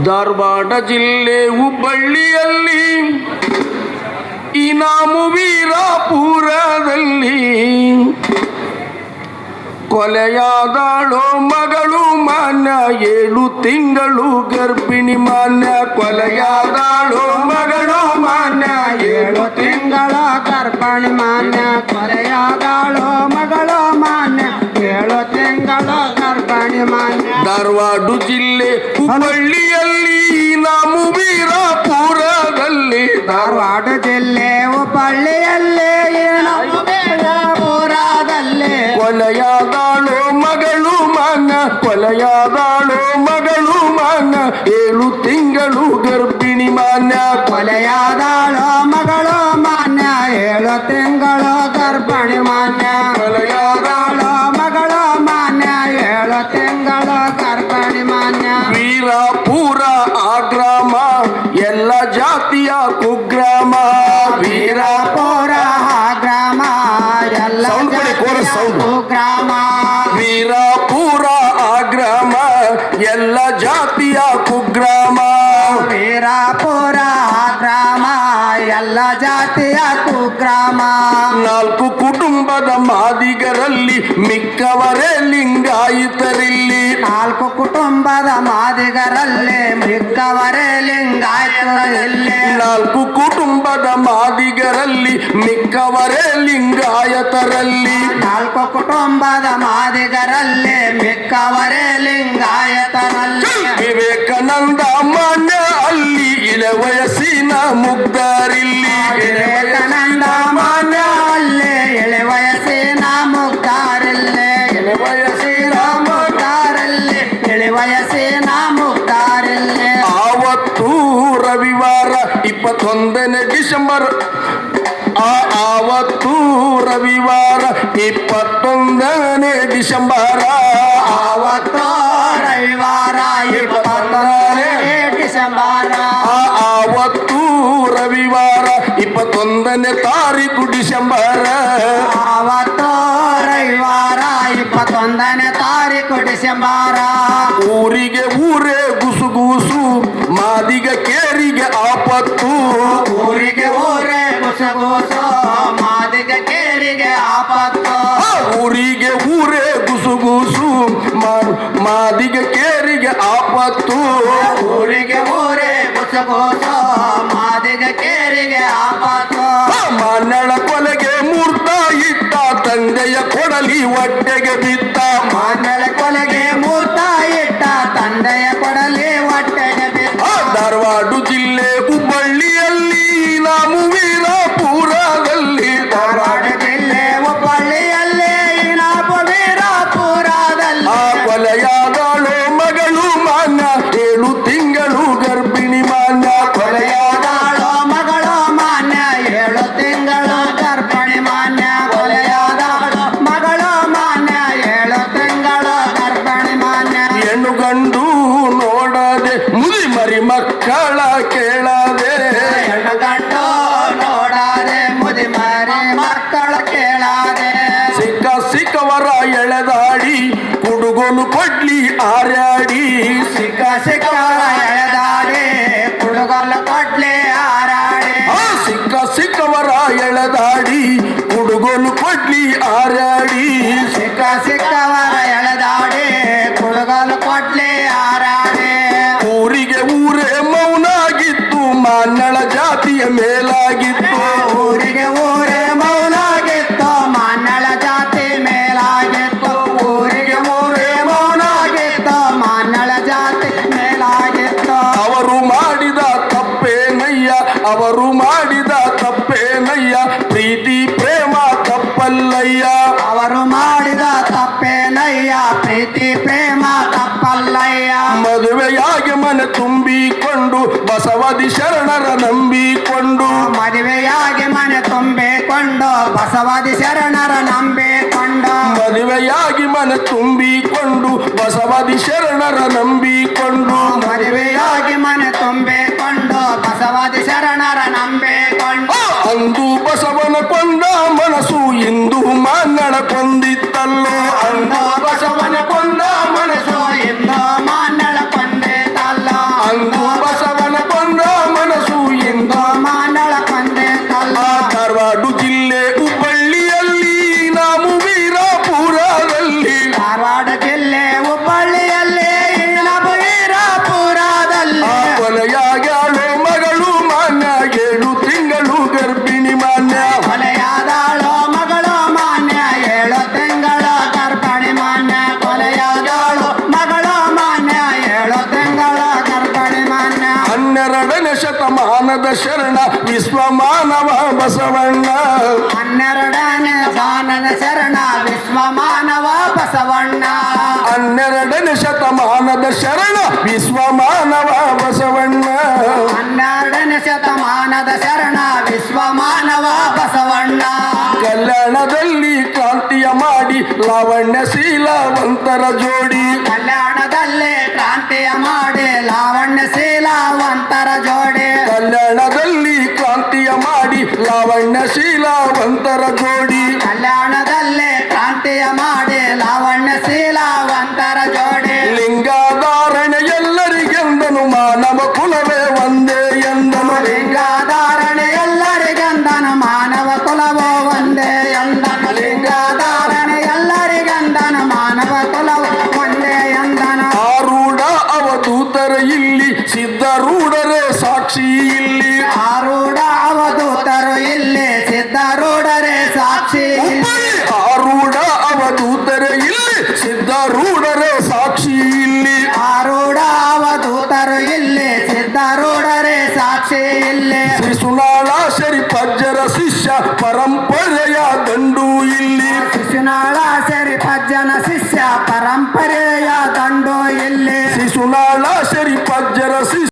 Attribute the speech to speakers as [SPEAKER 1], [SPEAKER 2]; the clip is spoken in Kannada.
[SPEAKER 1] ಧಾರವಾಡ ಜಿಲ್ಲೆ ಹುಬ್ಬಳ್ಳಿಯಲ್ಲಿ ಇನಾಮು ವೀರಾಪುರದಲ್ಲಿ ಕೊಲೆಯಾದಳೋ ಮಗಳು ಮಾನ್ಯ 7 ತಿಂಗಳು ಗರ್ಭಿಣಿ ಮಾನ್ಯ ಕೊಲೆಯಾದಳೋ ಮಗಳು ಮಾನ್ಯ
[SPEAKER 2] 7 ತಿಂಗಳ ಗರ್ಭಿಣಿ ಮಾನ್ಯ ಕೊಲೆಯಾದಳೋ ಮಗಳು ಮಾನ್ಯ 7 ತಿಂಗಳ ಗರ್ಭಿಣಿ ಮಾನ್ಯ
[SPEAKER 1] ಧಾರವಾಡ ಜಿಲ್ಲೆ ಹುಬ್ಬಳ್ಳಿಯಲ್ಲಿ ಇನಾಮು ವೀರಾಪುರದಲ್ಲಿ
[SPEAKER 2] ಧಾರವಾಡ ಜಿಲ್ಲೆ ಹುಬ್ಬಳ್ಳಿಯಲ್ಲಿ ಇನಾಮು ವೀರಾಪುರದಲ್ಲಿ
[SPEAKER 1] ಕೊಲೆಯಾದಳೋ ಮಗಳು ಮಾನ್ಯ ಕೊಲೆಯಾದಳೋ ಮಗಳು ಮಾನ್ಯ 7 ತಿಂಗಳು ಗರ್ಭಿಣಿ ಮಾನ್ಯ
[SPEAKER 2] ಕೊಲೆಯಾದಳೋ ಮಗಳು ಮಾನ್ಯ 7 ತಿಂಗಳು ಗರ್ಭಿಣಿ ಮಾನ್ಯ
[SPEAKER 1] ಕೊಲೆಯಾದಳೋ
[SPEAKER 2] ಮಗಳು ಮಾನ್ಯ 7 ತಿಂಗಳು ಗರ್ಭಿಣಿ ಮಾನ್ಯ
[SPEAKER 1] ವೀರಾಪುರ ಆ ಗ್ರಾಮ ಎಲ್ಲ ಜಾತಿಯ ಕುಗ್ರಾಮ
[SPEAKER 2] ವೀರಾಪುರ ಗ್ರಾಮ ಎಲ್ಲ ಗ್ರಾಮ
[SPEAKER 1] ವೀರಾಪುರ ಆ ಗ್ರಾಮ ಎಲ್ಲ ಜಾತಿಯ ಕುಗ್ರಾಮ
[SPEAKER 2] ವೀರಾಪುರ ಗ್ರಾಮ ಎಲ್ಲ ಜಾತಿಯ ಕುಗ್ರಾಮ
[SPEAKER 1] 4 ಕುಟುಂಬದ ಮಾದಿಗರಲ್ಲಿ ಮಿಕ್ಕವರೇ ಲಿಂಗಾಯಿತರಿಲ್ಲಿ
[SPEAKER 2] 4 ಕುಟುಂಬದ ಮಾದಿಗರಲ್ಲಿ ಮಿಕ್ಕವರೇ ಲಿಂಗಾಯತರಲ್ಲಿ
[SPEAKER 1] 4 ಕುಟುಂಬದ ಮಾದಿಗರಲ್ಲಿ ಮಿಕ್ಕವರೇ ಲಿಂಗಾಯತರಲ್ಲಿ
[SPEAKER 2] 4 ಕುಟುಂಬದ ಮಾದಿಗರಲ್ಲಿ ಮಿಕ್ಕವರೇ ಲಿಂಗಾಯತರಲ್ಲಿ
[SPEAKER 1] ವಿವೇಕಾನಂದ ಮಾನ್ಯ ಅಲ್ಲಿ ಇಳೆ ವಯಸ್ಸಿನ ಮುಗ್ಧರಿಲ್ಲಿ
[SPEAKER 2] ವಿವೇಕಾನಂದ ಮಾನ್ಯ ಅಲ್ಲಿ ಎಳೆ ವಯಸ್ಸಿನ ಮುಗ್ಧಾರಲ್ಲಿ
[SPEAKER 1] ಇಳೆ ವಯಸ್ಸಿನ
[SPEAKER 2] ಮುಗ್ಧಾರಲ್ಲಿ ಎಳೆ ವಯಸ್ಸಿನ ಮುಗ್ಧಾರಲ್ಲಿ
[SPEAKER 1] ಆವತ್ತು ರವಿವಾರ 21ನೇ ಡಿಸೆಂಬರ್ ಆವತ್ತು ರವಿವಾರ 21ನೇ ಡಿಸೆಂಬರ್
[SPEAKER 2] ಆವತ್ತು ರವಿವಾರ 21ನೇ ಡಿಸೆಂಬರ್
[SPEAKER 1] ಆವತ್ತು ರವಿವಾರ 21ನೇ ತಾರೀಕು ಡಿಸೆಂಬರ್
[SPEAKER 2] ಆವತ್ತು ರವಿವಾರ 21ನೇ ತಾರೀಕು ಡಿಸೆಂಬರ್
[SPEAKER 1] ಊರಿಗೆ ಊರೇ ಗುಸುಗುಸು ಮಾದಿಗ ಕೇರಿಗೆ ಆಪತ್ತು
[SPEAKER 2] ಊರಿಗೆ ಊರೇ ಗುಸಗುಸು ಮಾದಿಗ ಕೇರಿಗೆ ಆಪತ್ತು
[SPEAKER 1] ಊರಿಗೆ ಊರೇ ಗುಸುಗುಸು ಮಾದಿಗ ಕೇರಿಗೆ ಆಪತ್ತು
[SPEAKER 2] ಊರಿಗೆ ಊರೇ ಗುಸಗುಸು ಮಾದಿಗ ಕೇರಿಗೆ ಆಪತ್ತು
[SPEAKER 1] ಮಾನ್ಯಳ ಕೊಲೆಗೆ ಮೂರ್ತ ಇಟ್ಟ ತಂದೆಯ ಕೊಡಲಿ ಹೊಟ್ಟೆಗೆ ಬಿತ್ತ
[SPEAKER 2] ಮಾನ್ಯಳ ಕೊಲೆಗೆ ಮೂರ್ತ ಇಟ್ಟ ತಂದೆಯ ಕೊಡಲಿ ಹೊಟ್ಟೆಗೆ ಬಿತ್ತ
[SPEAKER 1] ಧಾರವಾಡ ಜಿಲ್ಲೆ ಹುಬ್ಬಳ್ಳಿಯಲ್ಲಿ ನಾವು ವೀರಾಪುರದಲ್ಲಿ
[SPEAKER 2] ಧಾರವಾಡ ಜಿಲ್ಲೆ ಹುಬ್ಬಳ್ಳಿಯಲ್ಲಿ ನಾವು ವೀರಾಪುರದಲ್ಲಿ
[SPEAKER 1] ಆ ಕೊಲೆಯಾದಳೋ ಮಗಳು ಮಾನ್ಯ 7 ತಿಂಗಳು ಗರ್ಭಿಣಿ ಮಾನ್ಯ
[SPEAKER 2] ಕೊಲೆಯಾದಳೋ ಮಗಳು ಮಾನ್ಯ 7 ತಿಂಗಳು ಗರ್ಭಿಣಿ ಮಾನ್ಯ ಕೊಲೆಯಾದಳೋ ಮಗಳು ಮಾನ್ಯ 7 ತಿಂಗಳು ಗರ್ಭಿಣಿ ಮಾನ್ಯ
[SPEAKER 1] ಹೆಣ್ಣು ಗಂಡು ನೋಡದೆ ಮುದಿ ಮರಿ ಮಕ್ಕಳ ಕೇಳದೆ
[SPEAKER 2] ಹೆಣ್ಣು ಗಂಡು ನೋಡದೆ ಮುದಿ ಮರಿ ಮಕ್ಕಳ ಕೇಳದೆ
[SPEAKER 1] ಸಿಕ್ಕವರ ಎಳೆದಾಡಿ ಕುಡುಗೋಲು ಕೊಡ್ಲಿ ಆರ್ಯಾಡಿ
[SPEAKER 2] ಸಿಕ್ಕವರ ಎಳೆದಾಡಿ ಕುಡುಗಲು ಕೊಡ್ಲಿ ಹಾರಾಡಿ
[SPEAKER 1] ಸಿಕ್ಕವರ ಎಳೆದಾಡಿ ಕುಡುಗೋಲು ಕೊಡ್ಲಿ ಆರ್ಯಾಡಿ
[SPEAKER 2] ಸಿಕ್ಕವರ ಎಳೆದಾಡಿ ಕುಡುಗಲು ಕೊಡ್ಲಿ ಹಾರಾಡಿ
[SPEAKER 1] ಊರಿಗೆ ಊರೇ ಮೌನಾಗಿತ್ತು ಮಾನ್ಯಳ ಜಾತಿಯ ಮೇಲಾಗಿತ್ತು
[SPEAKER 2] ಊರಿಗೆ ಊರೇ ಮೌನಾಗಿತ್ತು ಮಾನ್ಯಳ ಜಾತಿ ಮೇಲಾಗಿತ್ತು ಊರಿಗೆ ಊರೇ ಮೌನಾಗಿತ್ತು ಮಾನ್ಯಳ ಜಾತಿ ಮೇಲಾಗಿತ್ತು
[SPEAKER 1] ಅವರು ಮಾಡಿದ ತಪ್ಪೇನಯ್ಯ ಅವರು ಮಾಡಿದ ತಪ್ಪೇನಯ್ಯ ಪ್ರೀತಿ ಪ್ರೇಮ ತಪ್ಪಲ್ಲಯ್ಯ
[SPEAKER 2] ಅವರು ಮಾಡಿದ ತಪ್ಪೇನಯ್ಯ ಪ್ರೀತಿ ಪ್ರೇಮ ತಪ್ಪಲ್ಲಯ್ಯ
[SPEAKER 1] ಮದುವೆಯಾಗಿ ಮನೆ ತುಂಬಿಕೊಂಡು ಬಸವದಿ ಶರಣರ ನಂಬಿಕೊಂಡು
[SPEAKER 2] ಮದುವೆಯಾಗಿ ಮನೆ ತುಂಬಿಕೊಂಡು ಬಸವಾದಿ ಶರಣರ ನಂಬಿಕೊಂಡು
[SPEAKER 1] ಮದುವೆಯಾಗಿ ಮನೆ ತುಂಬಿಕೊಂಡು ಬಸವದಿ ಶರಣರ ನಂಬಿಕೊಂಡು
[SPEAKER 2] ಮದುವೆಯಾಗಿ ಮನೆ ತುಂಬಿಕೊಂಡು ಬಸವಾದಿ ಶರಣರ ನಂಬಿಕೊಂಡು
[SPEAKER 1] ಅಂದು ಬಸವನ ಕೊಂದ ಮನಸ್ಸು ಇಂದು ಮಾನ್ಯಳ ಕೊಂದಿತ್ತಲ್ಲೋ
[SPEAKER 2] ಅಂದು ಬಸವನ ಕೊಂದ ಮನಸ್ಸು ಇಂದು ಮಾನ್ಯಳ ಕೊಂದಿತ್ತಲ್ಲ
[SPEAKER 1] ಅಂದು 12ನೇ ಶತಮಾನದ ಶರಣ ವಿಶ್ವಮಾನವ ಬಸವಣ್ಣ
[SPEAKER 2] 12ನೇ ಶತಮಾನದ ಶರಣ ವಿಶ್ವಮಾನವ ಬಸವಣ್ಣ
[SPEAKER 1] 12ನೇ ಶತಮಾನದ ಶರಣ ವಿಶ್ವಮಾನವ ಬಸವಣ್ಣ
[SPEAKER 2] 12ನೇ ಶತಮಾನದ ಶರಣ ವಿಶ್ವಮಾನವ ಬಸವಣ್ಣ
[SPEAKER 1] ಕಲ್ಯಾಣದಲ್ಲಿ ಕ್ರಾಂತಿಯ ಮಾಡಿ ಲಾವಣ್ಯಶೀಲವಂತರ ಜೋಡಿ
[SPEAKER 2] ಕಲ್ಯಾಣದಲ್ಲೇ ಕ್ರಾಂತಿಯ ಮಾಡಿ ಲಾವಣ್ಯಶೀಲವಂತರ ಜೋಡಿ
[SPEAKER 1] ಕಲ್ಯಾಣದಲ್ಲಿ ಕ್ರಾಂತಿಯ ಮಾಡಿ ಲಾವಣ್ಯಶೀಲವಂತರ ಜೋಡಿ
[SPEAKER 2] ಕಲ್ಯಾಣದಲ್ಲೇ ಕ್ರಾಂತಿಯ ಮಾಡಿ ಲಾವಣ್ಯಶೀಲವಂತರ ಜೋಡಿ
[SPEAKER 1] ಲಿಂಗಾಧಾರಣೆ ಎಲ್ಲರಿಗೆಂದನು ಮಾನವ ಕುಲವೇ ಒಂದೇ ಎಂದನು
[SPEAKER 2] ಲಿಂಗಾಧಾರಣೆ ಎಲ್ಲರಿಗಂದನು ಮಾನವ ಕುಲವೋ ಒಂದೇ ಎಂದನು ಲಿಂಗಾಧಾರಣೆ ಎಲ್ಲರಿಗಂದನು ಮಾನವ ಕುಲವೋ ಒಂದೇ ಎಂದನು
[SPEAKER 1] ಆರೂಢ ಅವಧೂತರ ಇಲ್ಲಿ ಸಿದ್ಧರೂಢರೇ ಸಾಕ್ಷಿ ಇಲ್ಲಿ
[SPEAKER 2] ಆರೂಢ ಅವಧೂತರು ಇಲ್ಲಿ ಸಿದ್ಧರೂಢರೇ ಸಾಕ್ಷಿ ಇಲ್ಲಿ
[SPEAKER 1] ಆರೂಢ ಅವಧೂತರ ಇಲ್ಲಿ ಸಿದ್ಧರೂಢರೇ ಸಾಕ್ಷಿ ಇಲ್ಲಿ
[SPEAKER 2] ಆರೂಢ ಅವಧೂತರು ಇಲ್ಲಿ ಸಿದ್ಧರೂಢರೇ ಸಾಕ್ಷಿ ಇಲ್ಲಿ
[SPEAKER 1] ಶ್ರೀ ಸುನಾಳ ಶರಿ ಪಜ್ಜರ ಶಿಷ್ಯ ಪರಂಪರೆ